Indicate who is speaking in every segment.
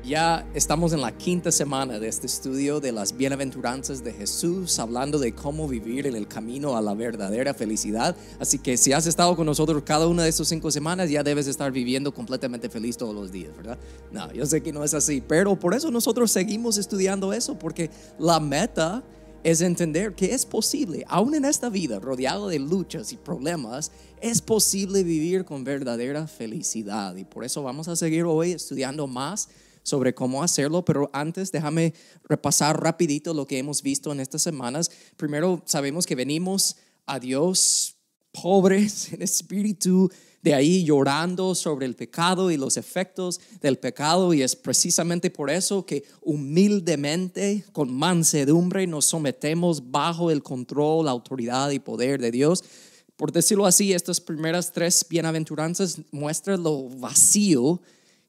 Speaker 1: Ya estamos en la quinta semana de este estudio de las bienaventuranzas de Jesús, hablando de cómo vivir en el camino a la verdadera felicidad. Así que si has estado con nosotros cada una de estas 5 semanas, ya debes estar viviendo completamente feliz todos los días, ¿verdad? No, yo sé que no es así, pero por eso nosotros seguimos estudiando eso, porque la meta es entender que es posible, aún en esta vida rodeado de luchas y problemas, es posible vivir con verdadera felicidad. Y por eso vamos a seguir hoy estudiando más sobre cómo hacerlo, pero antes déjame repasar rapidito lo que hemos visto en estas semanas. Primero, sabemos que venimos a Dios pobres en espíritu, de ahí llorando sobre el pecado y los efectos del pecado, y es precisamente por eso que humildemente, con mansedumbre, nos sometemos bajo el control, la autoridad y poder de Dios. Por decirlo así, estas primeras 3 bienaventuranzas muestran lo vacío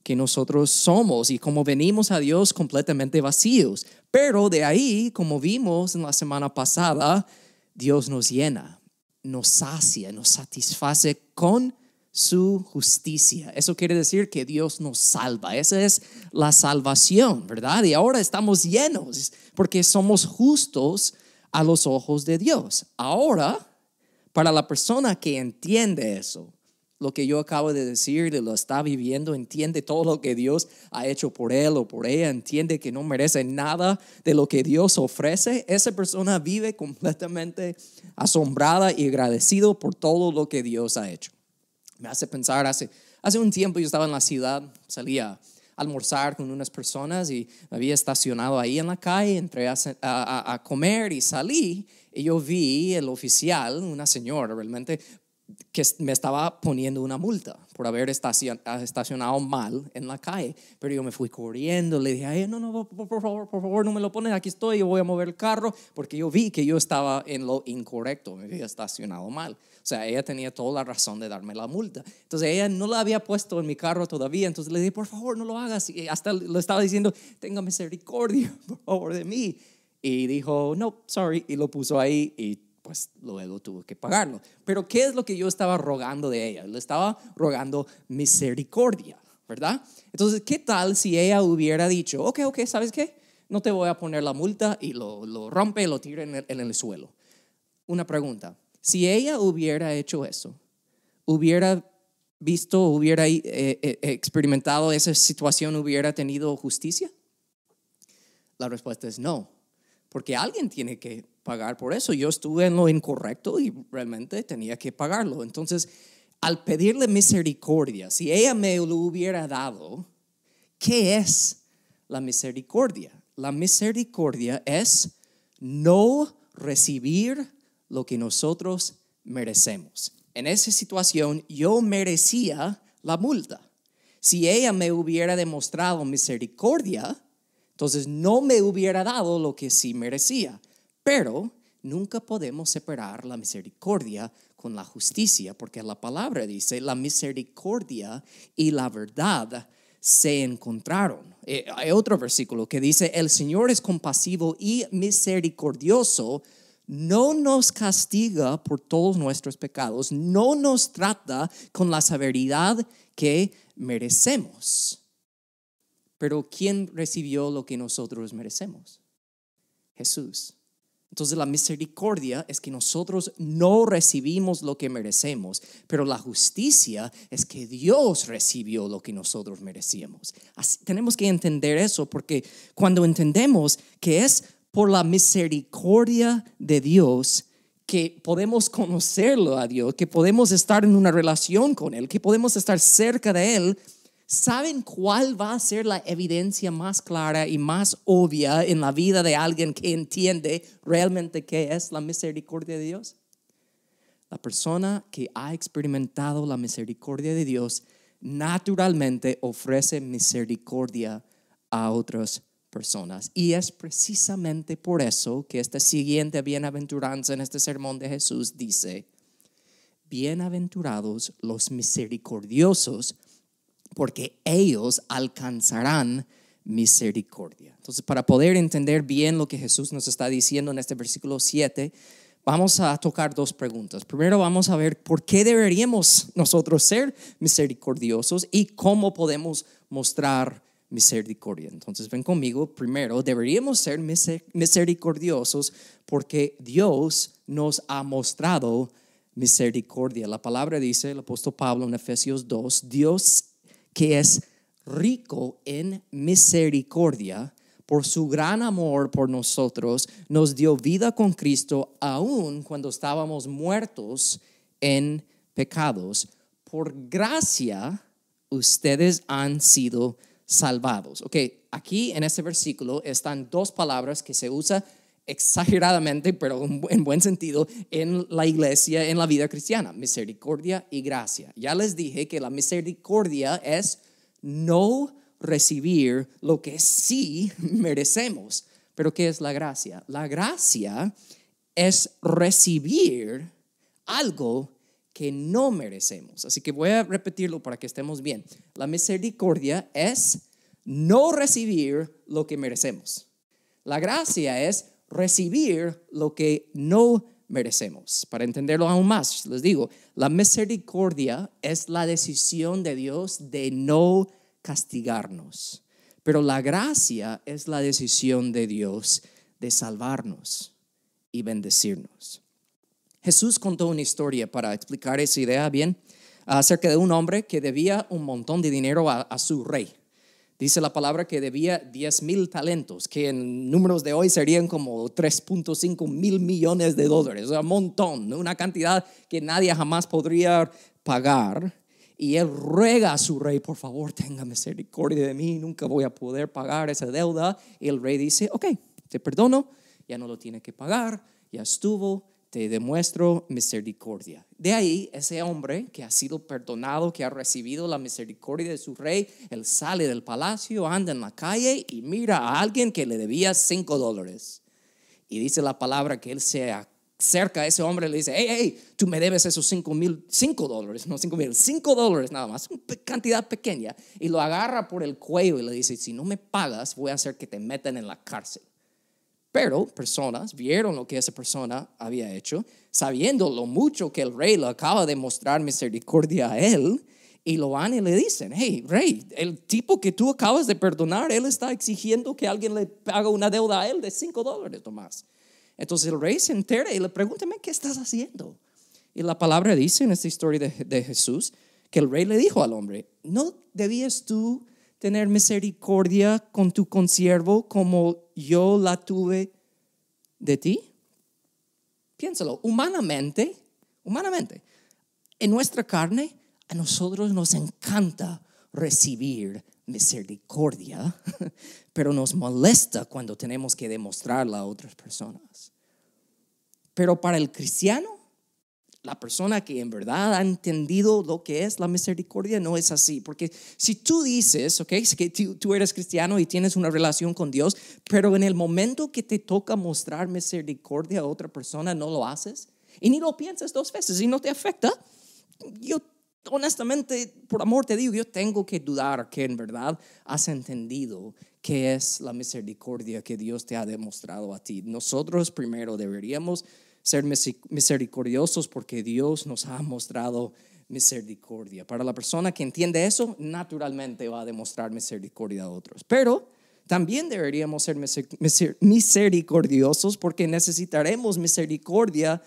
Speaker 1: que nosotros somos y como venimos a Dios completamente vacíos. Pero de ahí, como vimos en la semana pasada, Dios nos llena, nos sacia, nos satisface con su justicia. Eso quiere decir que Dios nos salva. Esa es la salvación, ¿verdad? Y ahora estamos llenos porque somos justos a los ojos de Dios. Ahora, para la persona que entiende eso, lo que yo acabo de decir, lo está viviendo, entiende todo lo que Dios ha hecho por él o por ella, entiende que no merece nada de lo que Dios ofrece, esa persona vive completamente asombrada y agradecido por todo lo que Dios ha hecho. Me hace pensar, hace un tiempo yo estaba en la ciudad, salía a almorzar con unas personas y me había estacionado ahí en la calle, entré a comer y salí y yo vi el oficial, una señora realmente, que me estaba poniendo una multa por haber estacionado mal en la calle. Pero yo me fui corriendo, le dije, ay, no, por favor, no me lo pones, aquí estoy, yo voy a mover el carro, porque yo vi que yo estaba en lo incorrecto, me había estacionado mal. O sea, ella tenía toda la razón de darme la multa. Entonces ella no la había puesto en mi carro todavía, entonces le dije, por favor, no lo hagas. Y hasta le estaba diciendo, tenga misericordia, por favor, de mí. Y dijo, no, sorry, y lo puso ahí y pues luego tuvo que pagarlo. Pero ¿qué es lo que yo estaba rogando de ella? Le estaba rogando misericordia, ¿verdad? Entonces, ¿qué tal si ella hubiera dicho, ok, ¿sabes qué? No te voy a poner la multa y lo rompe y lo tira en el suelo? Una pregunta, si ella hubiera hecho eso, hubiera visto, hubiera experimentado esa situación, hubiera tenido justicia? La respuesta es no, porque alguien tiene que pagar por eso. Yo estuve en lo incorrecto y realmente tenía que pagarlo. Entonces, al pedirle misericordia, si ella me lo hubiera dado, ¿qué es la misericordia? La misericordia es no recibir lo que nosotros merecemos. En esa situación, yo merecía la multa. Si ella me hubiera demostrado misericordia, entonces no me hubiera dado lo que sí merecía. Pero nunca podemos separar la misericordia con la justicia, porque la palabra dice, la misericordia y la verdad se encontraron. Hay otro versículo que dice, el Señor es compasivo y misericordioso, no nos castiga por todos nuestros pecados, no nos trata con la severidad que merecemos. Pero ¿quién recibió lo que nosotros merecemos? Jesús. Entonces la misericordia es que nosotros no recibimos lo que merecemos, pero la justicia es que Dios recibió lo que nosotros merecíamos. Así, tenemos que entender eso, porque cuando entendemos que es por la misericordia de Dios que podemos conocerlo a Dios, que podemos estar en una relación con Él, que podemos estar cerca de Él, ¿saben cuál va a ser la evidencia más clara y más obvia en la vida de alguien que entiende realmente qué es la misericordia de Dios? La persona que ha experimentado la misericordia de Dios naturalmente ofrece misericordia a otras personas. Y es precisamente por eso que esta siguiente bienaventuranza en este sermón de Jesús dice, bienaventurados los misericordiosos, porque ellos alcanzarán misericordia. Entonces, para poder entender bien lo que Jesús nos está diciendo en este versículo 7, vamos a tocar 2 preguntas. Primero vamos a ver por qué deberíamos nosotros ser misericordiosos y cómo podemos mostrar misericordia. Entonces ven conmigo. Primero, deberíamos ser misericordiosos porque Dios nos ha mostrado misericordia. La palabra dice, el apóstol Pablo en Efesios 2, Dios que es rico en misericordia, por su gran amor por nosotros, nos dio vida con Cristo aun cuando estábamos muertos en pecados. Por gracia, ustedes han sido salvados. Ok, aquí en este versículo están dos palabras que se usan exageradamente, pero en buen sentido, en la iglesia, en la vida cristiana: misericordia y gracia. Ya les dije que la misericordia es no recibir lo que sí merecemos. Pero ¿qué es la gracia? La gracia es recibir algo que no merecemos. Así que voy a repetirlo para que estemos bien. La misericordia es no recibir lo que merecemos. La gracia es recibir lo que no merecemos. Para entenderlo aún más, les digo, la misericordia es la decisión de Dios de no castigarnos, pero la gracia es la decisión de Dios de salvarnos y bendecirnos. Jesús contó una historia para explicar esa idea bien, acerca de un hombre que debía un montón de dinero a su rey. Dice la palabra que debía 10,000 talentos, que en números de hoy serían como 3.5 mil millones de dólares, o sea, un montón, una cantidad que nadie jamás podría pagar. Y él ruega a su rey: por favor, tenga misericordia de mí, nunca voy a poder pagar esa deuda. Y el rey dice: ok, te perdono, ya no lo tiene que pagar, ya estuvo, te demuestro misericordia. De ahí, ese hombre que ha sido perdonado, que ha recibido la misericordia de su rey, él sale del palacio, anda en la calle y mira a alguien que le debía $5. Y dice la palabra que él se acerca a ese hombre y le dice: hey, tú me debes esos $5 nada más, una cantidad pequeña. Y lo agarra por el cuello y le dice: si no me pagas, voy a hacer que te metan en la cárcel. Pero personas vieron lo que esa persona había hecho, sabiendo lo mucho que el rey le acaba de mostrar misericordia a él, y lo van y le dicen: hey, rey, el tipo que tú acabas de perdonar, él está exigiendo que alguien le pague una deuda a él de $5 nomás. Entonces el rey se entera y le pregunta: ¿qué estás haciendo? Y la palabra dice en esta historia de Jesús que el rey le dijo al hombre: ¿no debías tú tener misericordia con tu consiervo como yo la tuve de ti? Piénsalo, humanamente, en nuestra carne, a nosotros nos encanta recibir misericordia, pero nos molesta cuando tenemos que demostrarla a otras personas. Pero para el cristiano, la persona que en verdad ha entendido lo que es la misericordia, no es así. Porque si tú dices, que tú eres cristiano y tienes una relación con Dios, pero en el momento que te toca mostrar misericordia a otra persona, no lo haces y ni lo piensas dos veces y no te afecta, yo honestamente, por amor te digo, yo tengo que dudar que en verdad has entendido qué es la misericordia que Dios te ha demostrado a ti. Nosotros primero deberíamos ser misericordiosos porque Dios nos ha mostrado misericordia. Para la persona que entiende eso, naturalmente va a demostrar misericordia a otros. Pero también deberíamos ser misericordiosos porque necesitaremos misericordia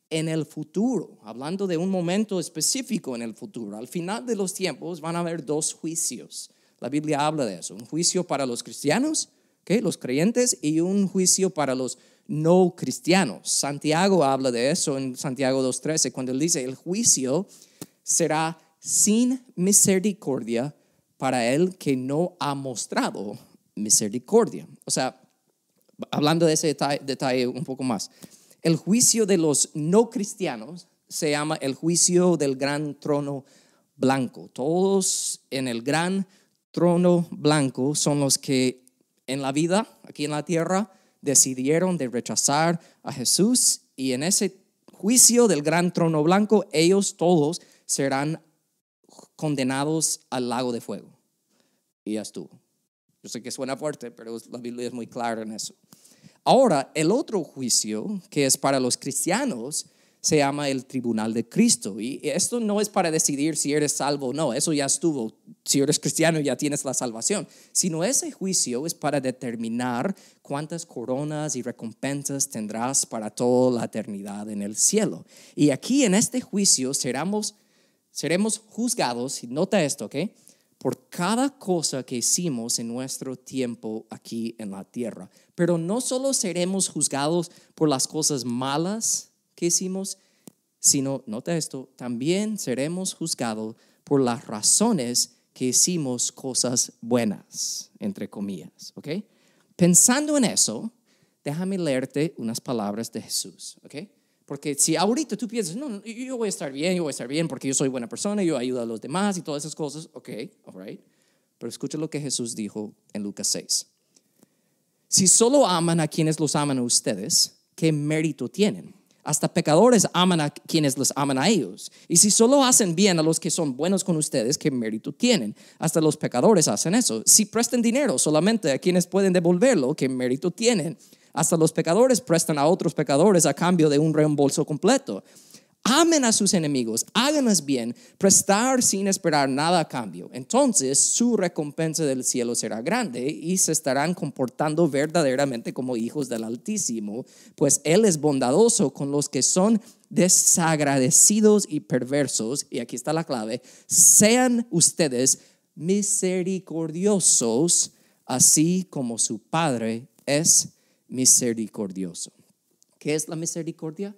Speaker 1: en el futuro. Hablando de un momento específico en el futuro, al final de los tiempos van a haber dos juicios. La Biblia habla de eso: un juicio para los cristianos, los creyentes, y un juicio para los no cristianos. Santiago habla de eso en Santiago 2:13, cuando él dice: el juicio será sin misericordia para el que no ha mostrado misericordia. O sea, hablando de ese detalle un poco más, el juicio de los no cristianos se llama el juicio del gran trono blanco. Todos en el gran trono blanco son los que en la vida, aquí en la tierra, decidieron de rechazar a Jesús, y en ese juicio del gran trono blanco ellos todos serán condenados al lago de fuego. Y ya estuvo. Yo sé que suena fuerte, pero la Biblia es muy clara en eso. Ahora, el otro juicio, que es para los cristianos, se llama el tribunal de Cristo. Y esto no es para decidir si eres salvo o no, eso ya estuvo. Si eres cristiano ya tienes la salvación. Sino ese juicio es para determinar cuántas coronas y recompensas tendrás para toda la eternidad en el cielo. Y aquí en este juicio seremos juzgados, y nota esto, ¿ok? Por cada cosa que hicimos en nuestro tiempo aquí en la tierra. Pero no solo seremos juzgados por las cosas malas que hicimos, sino, nota esto, también seremos juzgados por las razones que hicimos cosas buenas, entre comillas, ¿ok? Pensando en eso, déjame leerte unas palabras de Jesús, ¿ok? Porque si ahorita tú piensas, no, yo voy a estar bien porque yo soy buena persona, yo ayudo a los demás y todas esas cosas, ok, all right. Pero escucha lo que Jesús dijo en Lucas 6. Si solo aman a quienes los aman a ustedes, ¿qué mérito tienen? Hasta pecadores aman a quienes los aman a ellos. Y si solo hacen bien a los que son buenos con ustedes, ¿qué mérito tienen? Hasta los pecadores hacen eso. Si prestan dinero solamente a quienes pueden devolverlo, ¿qué mérito tienen? Hasta los pecadores prestan a otros pecadores a cambio de un reembolso completo. Amen a sus enemigos, háganles bien, prestar sin esperar nada a cambio. Entonces su recompensa del cielo será grande y se estarán comportando verdaderamente como hijos del Altísimo, pues Él es bondadoso con los que son desagradecidos y perversos. Y aquí está la clave: sean ustedes misericordiosos, así como su Padre es misericordioso. ¿Qué es la misericordia?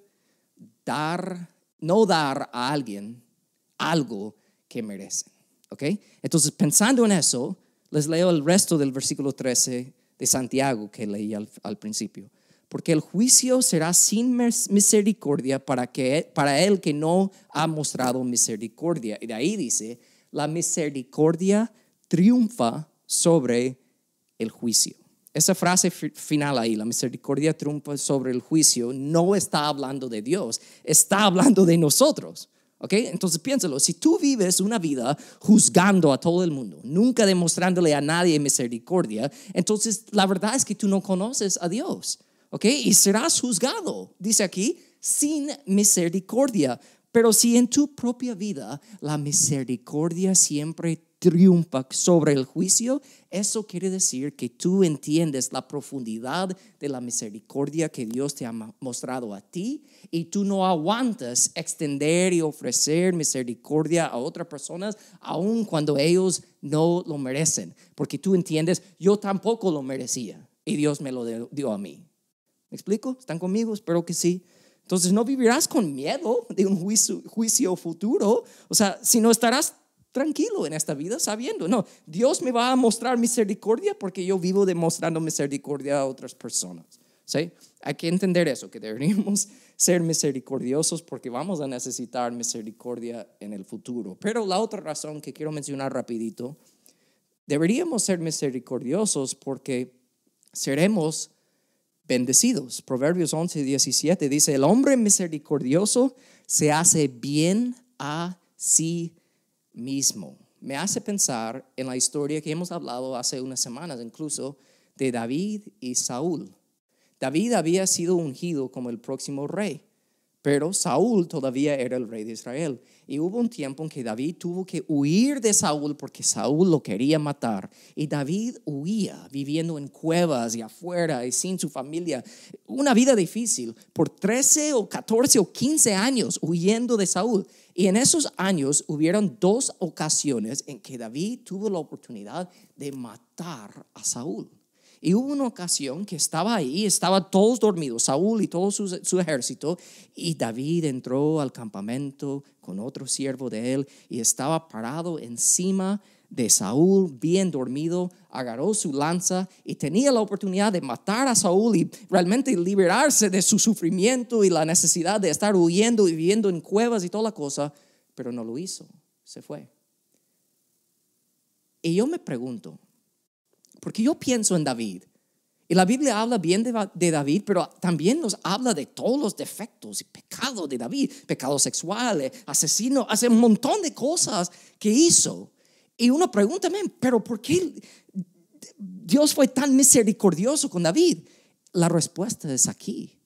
Speaker 1: No dar a alguien algo que merecen, ¿ok? Entonces, pensando en eso, les leo el resto del versículo 13 de Santiago que leí al principio. Porque el juicio será sin misericordia para el que no ha mostrado misericordia. Y de ahí dice, la misericordia triunfa sobre el juicio. Esa frase final ahí, la misericordia triunfa sobre el juicio, no está hablando de Dios, está hablando de nosotros. ¿Ok? Entonces piénsalo, si tú vives una vida juzgando a todo el mundo, nunca demostrándole a nadie misericordia, entonces la verdad es que tú no conoces a Dios. ¿Ok? Y serás juzgado, dice aquí, sin misericordia. Pero si en tu propia vida la misericordia siempre triunfa sobre el juicio, eso quiere decir que tú entiendes la profundidad de la misericordia que Dios te ha mostrado a ti y tú no aguantas extender y ofrecer misericordia a otras personas aun cuando ellos no lo merecen, porque tú entiendes, yo tampoco lo merecía y Dios me lo dio a mí. ¿Me explico? ¿Están conmigo? Espero que sí. Entonces no vivirás con miedo de un juicio futuro, o sea, sino estarás tranquilo en esta vida sabiendo, no, Dios me va a mostrar misericordia porque yo vivo demostrando misericordia a otras personas. ¿Sí? Hay que entender eso, que deberíamos ser misericordiosos porque vamos a necesitar misericordia en el futuro. Pero la otra razón que quiero mencionar rapidito, deberíamos ser misericordiosos porque seremos bendecidos. Proverbios 11:17 dice, el hombre misericordioso se hace bien a sí mismo. Me hace pensar en la historia que hemos hablado hace unas semanas, incluso de David y Saúl. David había sido ungido como el próximo rey, pero Saúl todavía era el rey de Israel. Y hubo un tiempo en que David tuvo que huir de Saúl porque Saúl lo quería matar. Y David huía, viviendo en cuevas y afuera y sin su familia. Una vida difícil por 13 o 14 o 15 años huyendo de Saúl. Y en esos años hubieron 2 ocasiones en que David tuvo la oportunidad de matar a Saúl. Y hubo una ocasión que estaba ahí, estaban todos dormidos, Saúl y todo su ejército, y David entró al campamento con otro siervo de él y estaba parado encima de Saúl, bien dormido, agarró su lanza y tenía la oportunidad de matar a Saúl y realmente liberarse de su sufrimiento y la necesidad de estar huyendo y viviendo en cuevas y toda la cosa, pero no lo hizo, se fue. Y yo me pregunto, porque yo pienso en David y la Biblia habla bien de David, pero también nos habla de todos los defectos y pecados de David, pecado sexual, asesino, hace un montón de cosas que hizo. Y uno pregunta, pero ¿por qué Dios fue tan misericordioso con David? La respuesta es aquí.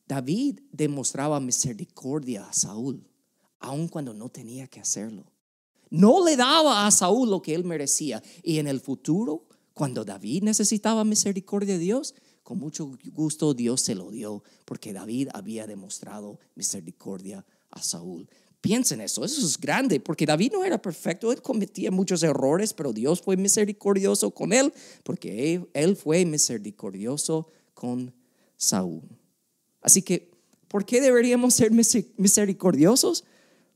Speaker 1: David demostraba misericordia a Saúl, aun cuando no tenía que hacerlo. No le daba a Saúl lo que él merecía. Y en el futuro, cuando David necesitaba misericordia de Dios, con mucho gusto Dios se lo dio, porque David había demostrado misericordia a Saúl. Piensen eso es grande, porque David no era perfecto, él cometía muchos errores, pero Dios fue misericordioso con él, porque él fue misericordioso con Saúl. Así que, ¿por qué deberíamos ser misericordiosos?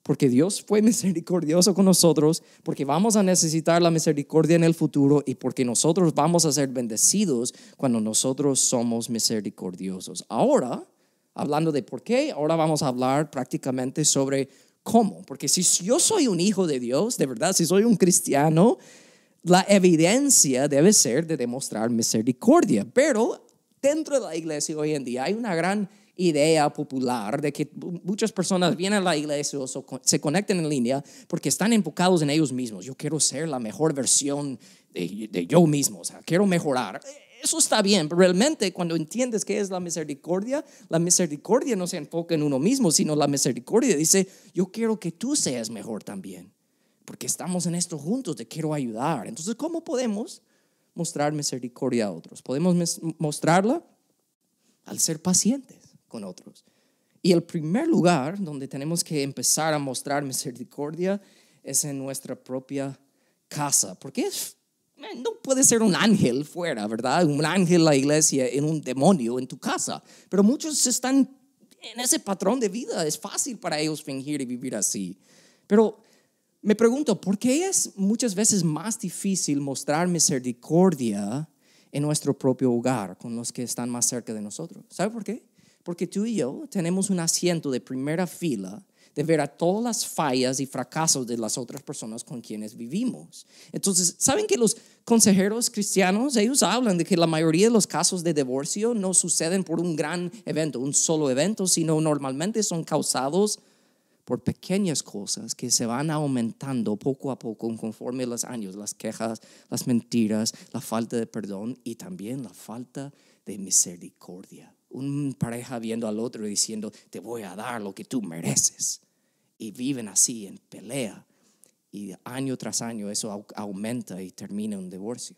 Speaker 1: Porque Dios fue misericordioso con nosotros, porque vamos a necesitar la misericordia en el futuro y porque nosotros vamos a ser bendecidos cuando nosotros somos misericordiosos. Ahora, hablando de por qué, ahora vamos a hablar prácticamente sobre cómo. Porque si yo soy un hijo de Dios, de verdad, si soy un cristiano, la evidencia debe ser de demostrar misericordia. Pero dentro de la iglesia hoy en día hay una gran idea popular de que muchas personas vienen a la iglesia o se conectan en línea porque están enfocados en ellos mismos. Yo quiero ser la mejor versión de yo mismo, o sea, quiero mejorar. Eso está bien, pero realmente cuando entiendes qué es la misericordia no se enfoca en uno mismo, sino la misericordia dice, yo quiero que tú seas mejor también, porque estamos en esto juntos, te quiero ayudar. Entonces, ¿cómo podemos mostrar misericordia a otros? Podemos mostrarla al ser pacientes con otros. Y el primer lugar donde tenemos que empezar a mostrar misericordia es en nuestra propia casa, porque no puede ser un ángel fuera, ¿verdad? Un ángel en la iglesia, en un demonio en tu casa. Pero muchos están en ese patrón de vida. Es fácil para ellos fingir y vivir así. Pero me pregunto, ¿por qué es muchas veces más difícil mostrar misericordia en nuestro propio hogar con los que están más cerca de nosotros? ¿Sabe por qué? Porque tú y yo tenemos un asiento de primera fila de ver a todas las fallas y fracasos de las otras personas con quienes vivimos. Entonces, ¿saben que los consejeros cristianos, ellos hablan de que la mayoría de los casos de divorcio no suceden por un gran evento, un solo evento, sino normalmente son causados por pequeñas cosas que se van aumentando poco a poco conforme los años, las quejas, las mentiras, la falta de perdón y también la falta de misericordia. Una pareja viendo al otro y diciendo, te voy a dar lo que tú mereces. Y viven así en pelea. Y año tras año eso aumenta y termina en un divorcio.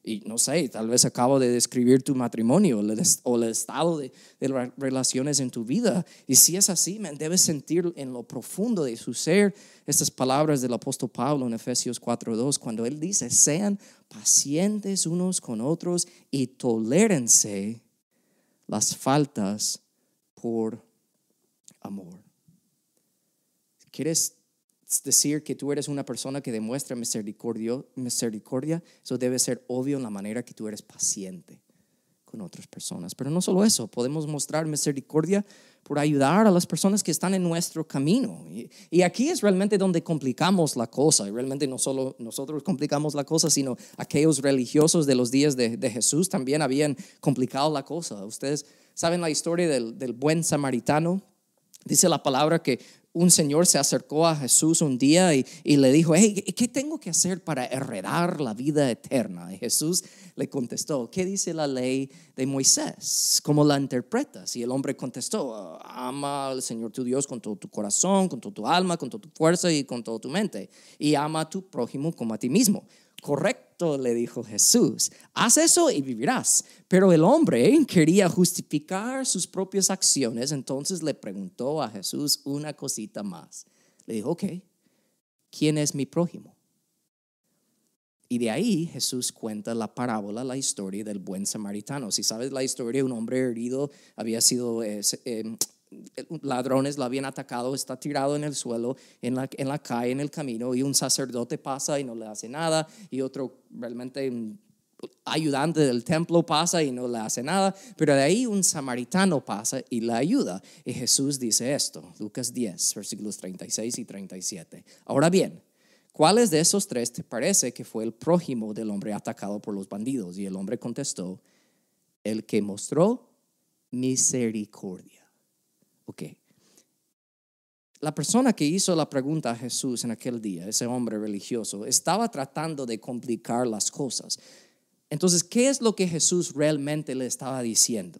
Speaker 1: Y no sé, tal vez acabo de describir tu matrimonio o el estado de las relaciones en tu vida. Y si es así, debes sentir en lo profundo de su ser estas palabras del apóstol Pablo en Efesios 4:2, cuando él dice, sean pacientes unos con otros y tolérense las faltas por amor. ¿Quieres decir que tú eres una persona que demuestra misericordia? Eso debe ser obvio en la manera que tú eres paciente con otras personas. Pero no solo eso, podemos mostrar misericordia por ayudar a las personas que están en nuestro camino. Y aquí es realmente donde complicamos la cosa. Y realmente no solo nosotros complicamos la cosa, sino aquellos religiosos de los días de Jesús también habían complicado la cosa. Ustedes saben la historia del buen samaritano. Dice la palabra que un señor se acercó a Jesús un día y le dijo, hey, ¿qué tengo que hacer para heredar la vida eterna? Y Jesús le contestó, ¿qué dice la ley de Moisés? ¿Cómo la interpretas? Y el hombre contestó, ama al Señor tu Dios con todo tu corazón, con toda tu alma, con toda tu fuerza y con toda tu mente. Y ama a tu prójimo como a ti mismo. Correcto, le dijo Jesús, haz eso y vivirás. Pero el hombre quería justificar sus propias acciones, entonces le preguntó a Jesús una cosita más. Le dijo, ok, ¿quién es mi prójimo? Y de ahí Jesús cuenta la parábola, la historia del buen samaritano. Si sabes la historia, un hombre herido había sido ladrones lo habían atacado, está tirado en el suelo, en la calle, en el camino, y un sacerdote pasa y no le hace nada, y otro realmente un ayudante del templo pasa y no le hace nada, pero de ahí un samaritano pasa y le ayuda. Y Jesús dice esto, Lucas 10, versículos 36 y 37. Ahora bien, ¿cuáles de esos tres te parece que fue el prójimo del hombre atacado por los bandidos? Y el hombre contestó, el que mostró misericordia. Ok. La persona que hizo la pregunta a Jesús en aquel día, ese hombre religioso, estaba tratando de complicar las cosas. Entonces, ¿qué es lo que Jesús realmente le estaba diciendo?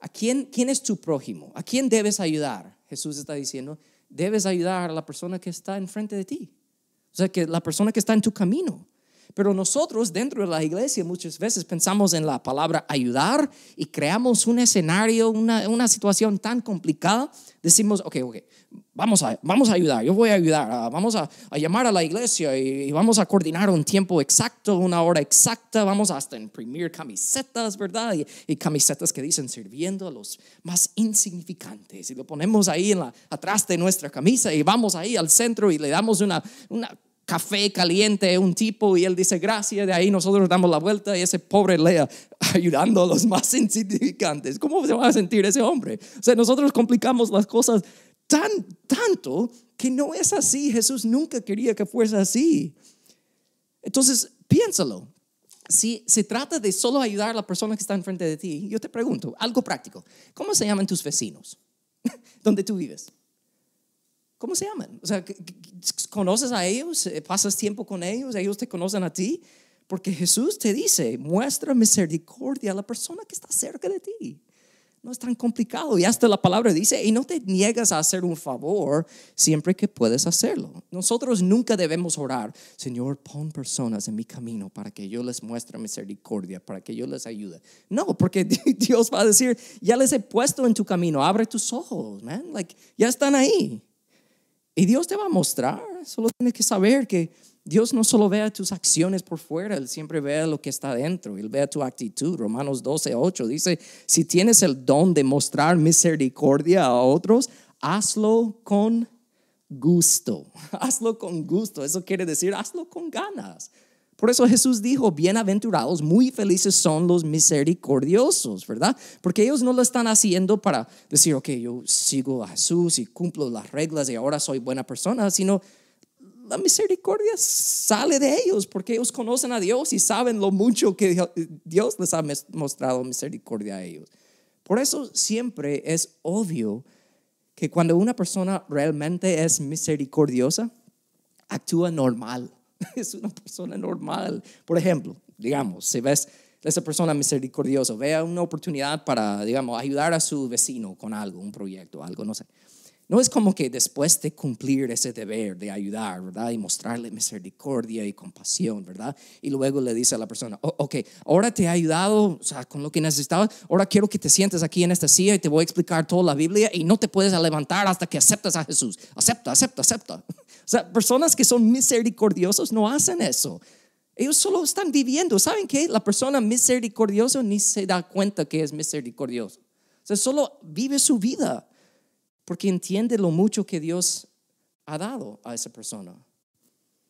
Speaker 1: quién es tu prójimo? ¿A quién debes ayudar? Jesús está diciendo, debes ayudar a la persona que está enfrente de ti. O sea, que la persona que está en tu camino. Pero nosotros dentro de la iglesia muchas veces pensamos en la palabra ayudar y creamos un escenario, una situación tan complicada. Decimos, ok, vamos a ayudar, yo voy a ayudar, vamos a llamar a la iglesia y vamos a coordinar un tiempo exacto, una hora exacta, vamos hasta imprimir camisetas, ¿verdad? Y camisetas que dicen sirviendo a los más insignificantes. Y lo ponemos ahí atrás de nuestra camisa y vamos ahí al centro y le damos una café caliente a un tipo y él dice gracias, de ahí nosotros damos la vuelta y ese pobre Lea ayudando a los más insignificantes. ¿Cómo se va a sentir ese hombre? O sea, nosotros complicamos las cosas tanto que no es así. Jesús nunca quería que fuese así. Entonces, piénsalo. Si se trata de solo ayudar a la persona que está enfrente de ti, yo te pregunto, algo práctico. ¿Cómo se llaman tus vecinos? ¿Dónde tú vives? ¿Cómo se llaman? O sea, ¿conoces a ellos? ¿Pasas tiempo con ellos? ¿Ellos te conocen a ti? Porque Jesús te dice, muestra misericordia a la persona que está cerca de ti. No es tan complicado. Y hasta la palabra dice, y no te niegas a hacer un favor siempre que puedes hacerlo. Nosotros nunca debemos orar, Señor, pon personas en mi camino para que yo les muestre misericordia, para que yo les ayude. No, porque Dios va a decir, ya les he puesto en tu camino, abre tus ojos, man. Ya están ahí. Y Dios te va a mostrar. Solo tienes que saber que Dios no solo vea tus acciones por fuera, Él siempre ve lo que está dentro. Él ve tu actitud. Romanos 12:8 dice, si tienes el don de mostrar misericordia a otros, hazlo con gusto. Hazlo con gusto. Eso quiere decir, hazlo con ganas. Por eso Jesús dijo, bienaventurados, muy felices son los misericordiosos, ¿verdad? Porque ellos no lo están haciendo para decir, ok, yo sigo a Jesús y cumplo las reglas y ahora soy buena persona, sino la misericordia sale de ellos porque ellos conocen a Dios y saben lo mucho que Dios les ha mostrado misericordia a ellos. Por eso siempre es obvio que cuando una persona realmente es misericordiosa, actúa normal. Es una persona normal. Por ejemplo, digamos, si ves a esa persona misericordiosa, vea una oportunidad para, digamos, ayudar a su vecino con algo, un proyecto, algo, no sé. No es como que después de cumplir ese deber de ayudar, ¿verdad? Y mostrarle misericordia y compasión, ¿verdad? Y luego le dice a la persona, ok, ahora te he ayudado, o sea, con lo que necesitabas, ahora quiero que te sientes aquí en esta silla y te voy a explicar toda la Biblia y no te puedes levantar hasta que aceptes a Jesús. Acepta. O sea, personas que son misericordiosos no hacen eso. Ellos solo están viviendo. ¿Saben qué? La persona misericordiosa ni se da cuenta que es misericordioso. O sea, solo vive su vida porque entiende lo mucho que Dios ha dado a esa persona.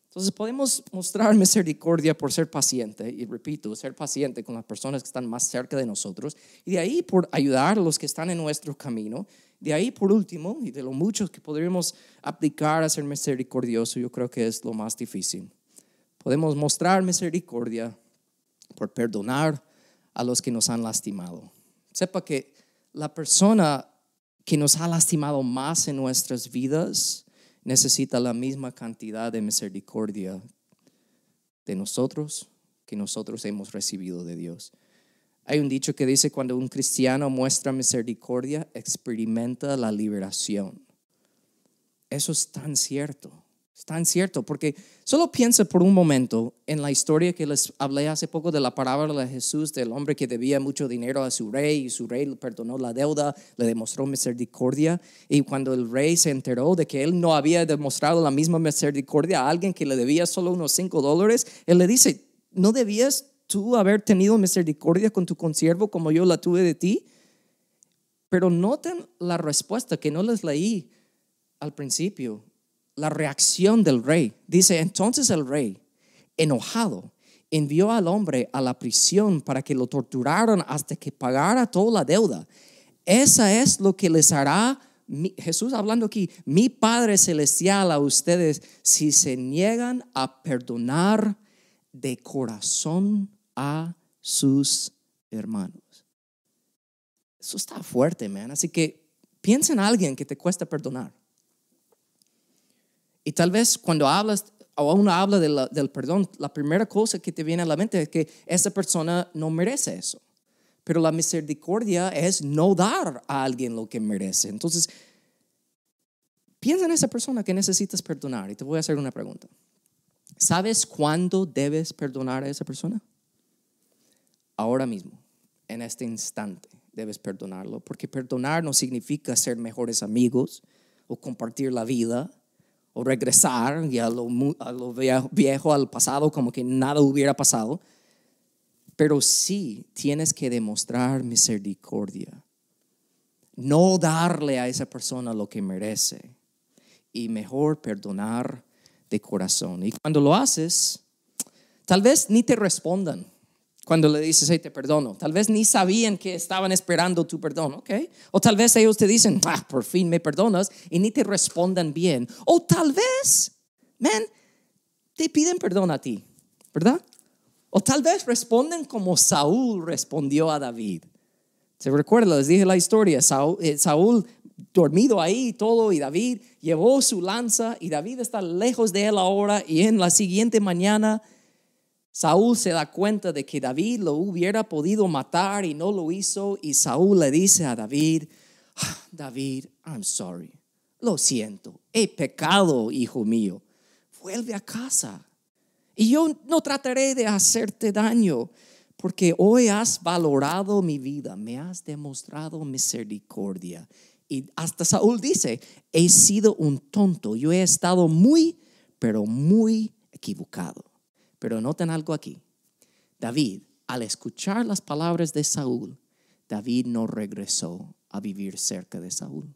Speaker 1: Entonces podemos mostrar misericordia por ser paciente, y repito, ser paciente con las personas que están más cerca de nosotros, y de ahí por ayudar a los que están en nuestro camino. De ahí por último, y de lo mucho que podríamos aplicar a ser misericordioso, yo creo que es lo más difícil. Podemos mostrar misericordia por perdonar a los que nos han lastimado. Sepa que la persona que nos ha lastimado más en nuestras vidas necesita la misma cantidad de misericordia de nosotros que nosotros hemos recibido de Dios. Hay un dicho que dice, cuando un cristiano muestra misericordia, experimenta la liberación. Eso es tan cierto. Es tan cierto, porque solo piensa por un momento en la historia que les hablé hace poco de la parábola de Jesús, del hombre que debía mucho dinero a su rey y su rey le perdonó la deuda, le demostró misericordia, y cuando el rey se enteró de que él no había demostrado la misma misericordia a alguien que le debía solo unos $5, él le dice, ¿no debías tú haber tenido misericordia con tu consiervo como yo la tuve de ti? Pero noten la respuesta que no les leí al principio. La reacción del rey. Dice, entonces el rey, enojado, envió al hombre a la prisión para que lo torturaran hasta que pagara toda la deuda. Esa es lo que les hará, Jesús hablando aquí, mi Padre Celestial a ustedes si se niegan a perdonar de corazón a sus hermanos. Eso está fuerte, man. Así que piensa en alguien que te cuesta perdonar. Y tal vez cuando hablas o uno habla del perdón, la primera cosa que te viene a la mente es que esa persona no merece eso. Pero la misericordia es no dar a alguien lo que merece. Entonces, piensa en esa persona que necesitas perdonar y te voy a hacer una pregunta. ¿Sabes cuándo debes perdonar a esa persona? Ahora mismo, en este instante, debes perdonarlo. Porque perdonar no significa ser mejores amigos o compartir la vida o regresar y a lo viejo, al pasado, como que nada hubiera pasado. Pero sí tienes que demostrar misericordia. No darle a esa persona lo que merece. Y mejor perdonar de corazón. Y cuando lo haces, tal vez ni te respondan. Cuando le dices, hey, te perdono. Tal vez ni sabían que estaban esperando tu perdón, ¿ok? O tal vez ellos te dicen, por fin me perdonas, y ni te respondan bien. O tal vez, te piden perdón a ti, ¿verdad? O tal vez responden como Saúl respondió a David. ¿Se recuerda? Les dije la historia. Saúl dormido ahí y todo, y David llevó su lanza, y David está lejos de él ahora, y en la siguiente mañana Saúl se da cuenta de que David lo hubiera podido matar y no lo hizo, y Saúl le dice a David, David, I'm sorry, lo siento, he pecado, hijo mío, vuelve a casa y yo no trataré de hacerte daño, porque hoy has valorado mi vida, me has demostrado misericordia. Y hasta Saúl dice, he sido un tonto, yo he estado muy, pero muy equivocado. Pero noten algo aquí. David, al escuchar las palabras de Saúl, David no regresó a vivir cerca de Saúl.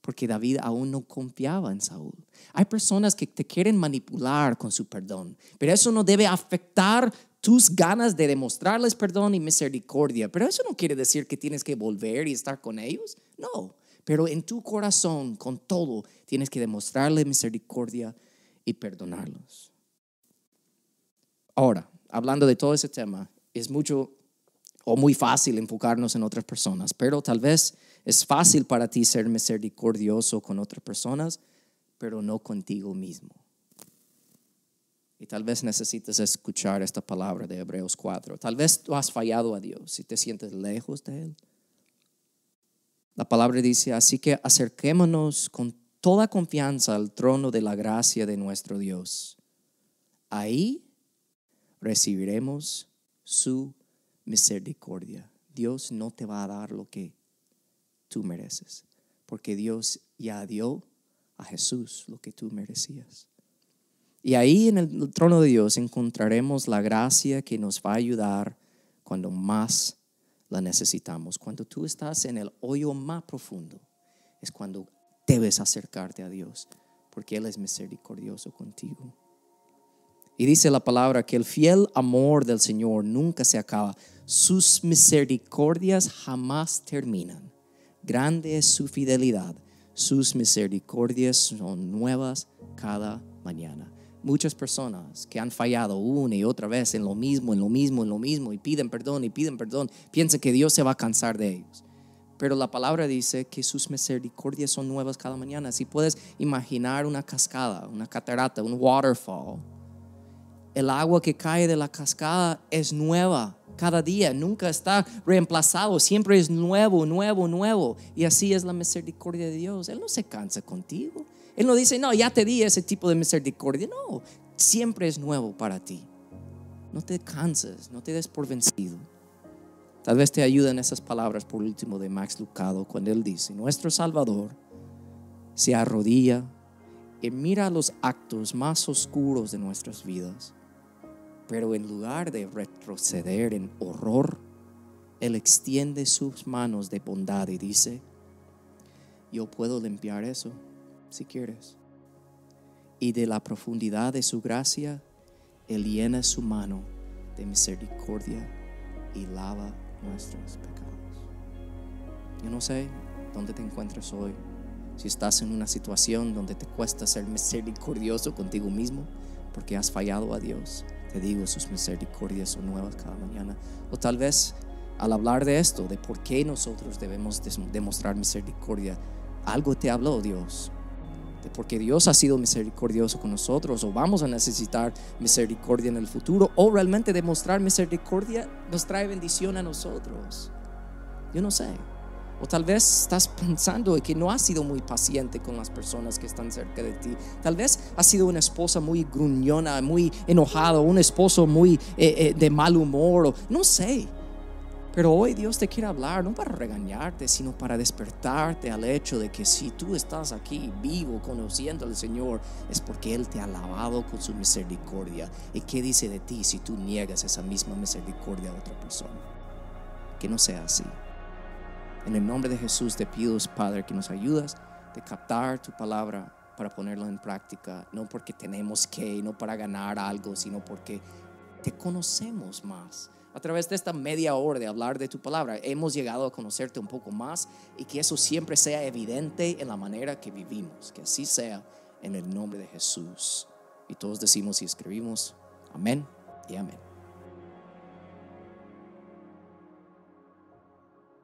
Speaker 1: Porque David aún no confiaba en Saúl. Hay personas que te quieren manipular con su perdón, pero eso no debe afectar tus ganas de demostrarles perdón y misericordia. Pero eso no quiere decir que tienes que volver y estar con ellos. No, pero en tu corazón, con todo, tienes que demostrarle misericordia y perdonarlos. Ahora, hablando de todo ese tema, es mucho o muy fácil enfocarnos en otras personas, pero tal vez es fácil para ti ser misericordioso con otras personas, pero no contigo mismo. Y tal vez necesites escuchar esta palabra de Hebreos 4. Tal vez tú has fallado a Dios y te sientes lejos de Él. La palabra dice, así que acerquémonos con toda confianza al trono de la gracia de nuestro Dios. Ahí recibiremos su misericordia. Dios no te va a dar lo que tú mereces, porque Dios ya dio a Jesús lo que tú merecías. Y ahí en el trono de Dios encontraremos la gracia que nos va a ayudar cuando más la necesitamos. Cuando tú estás en el hoyo más profundo, es cuando debes acercarte a Dios, porque Él es misericordioso contigo. Y dice la palabra que el fiel amor del Señor nunca se acaba. Sus misericordias jamás terminan. Grande es su fidelidad. Sus misericordias son nuevas cada mañana. Muchas personas que han fallado una y otra vez en lo mismo y piden perdón, piensan que Dios se va a cansar de ellos. Pero la palabra dice que sus misericordias son nuevas cada mañana. Si puedes imaginar una cascada, una catarata, un waterfall, el agua que cae de la cascada es nueva cada día, nunca está reemplazado, siempre es nuevo. Y así es la misericordia de Dios. Él no se cansa contigo. Él no dice, no, ya te di ese tipo de misericordia. No, siempre es nuevo para ti. No te canses, no te des por vencido. Tal vez te ayuden esas palabras por último de Max Lucado cuando él dice, nuestro Salvador se arrodilla y mira los actos más oscuros de nuestras vidas. Pero en lugar de retroceder en horror, Él extiende sus manos de bondad y dice, yo puedo limpiar eso si quieres. Y de la profundidad de su gracia, Él llena su mano de misericordia y lava nuestros pecados. Yo no sé dónde te encuentras hoy. Si estás en una situación donde te cuesta ser misericordioso contigo mismo porque has fallado a Dios, te digo, sus misericordias son nuevas cada mañana. O tal vez al hablar de esto, de por qué nosotros debemos demostrar misericordia, algo te habló Dios. de porque Dios ha sido misericordioso con nosotros, o vamos a necesitar misericordia en el futuro, o realmente demostrar misericordia nos trae bendición a nosotros. Yo no sé. O tal vez estás pensando que no has sido muy paciente con las personas que están cerca de ti. Tal vez has sido una esposa muy gruñona, muy enojada, un esposo muy de mal humor, o no sé. Pero hoy Dios te quiere hablar, no para regañarte, sino para despertarte al hecho de que si tú estás aquí vivo conociendo al Señor, es porque Él te ha lavado con su misericordia. ¿Y qué dice de ti si tú niegas esa misma misericordia a otra persona? Que no sea así. En el nombre de Jesús te pido, Padre, que nos ayudas de captar tu palabra para ponerla en práctica, no porque tenemos que, no para ganar algo, sino porque te conocemos más. A través de esta media hora de hablar de tu palabra, hemos llegado a conocerte un poco más, y que eso siempre sea evidente en la manera que vivimos. Que así sea, en el nombre de Jesús. Y todos decimos y escribimos amén y amén.